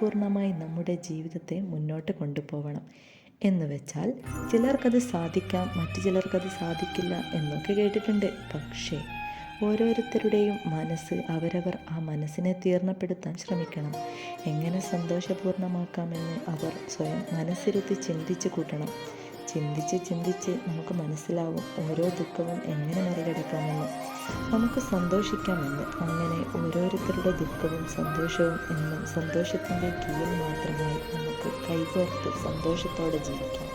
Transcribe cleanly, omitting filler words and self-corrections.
സന്തോഷപൂർണ്ണമായി നമ്മുടെ ജീവിതത്തെ മുന്നോട്ട് കൊണ്ടുപോകണം. എന്ന് വെച്ചാൽ ചിലർക്കത് സാധിക്കാം, മറ്റു ചിലർക്കത് സാധിക്കില്ല എന്നൊക്കെ കേട്ടിട്ടുണ്ട്. പക്ഷേ ഓരോരുത്തരുടെയും മനസ്സ് അവരവർ ആ മനസ്സിനെ തീർന്നപ്പെടുത്താൻ ശ്രമിക്കണം. എങ്ങനെ സന്തോഷപൂർണ്ണമാക്കാമെന്ന് അവർ സ്വയം മനസ്സിരുത്തി ചിന്തിച്ച് കൂട്ടണം. ചിന്തിച്ച് നമുക്ക് മനസ്സിലാവും ഓരോ ദുഃഖവും എങ്ങനെ മറികടക്കാമെന്ന്, നമുക്ക് സന്തോഷിക്കാമെന്ന്. അങ്ങനെ ഓരോരുത്തരുടെ ദുഃഖവും സന്തോഷവും എന്നും സന്തോഷത്തിൻ്റെ കീഴിൽ മാത്രമായി നമുക്ക് കൈകോർത്ത് സന്തോഷത്തോടെ ജീവിക്കാം.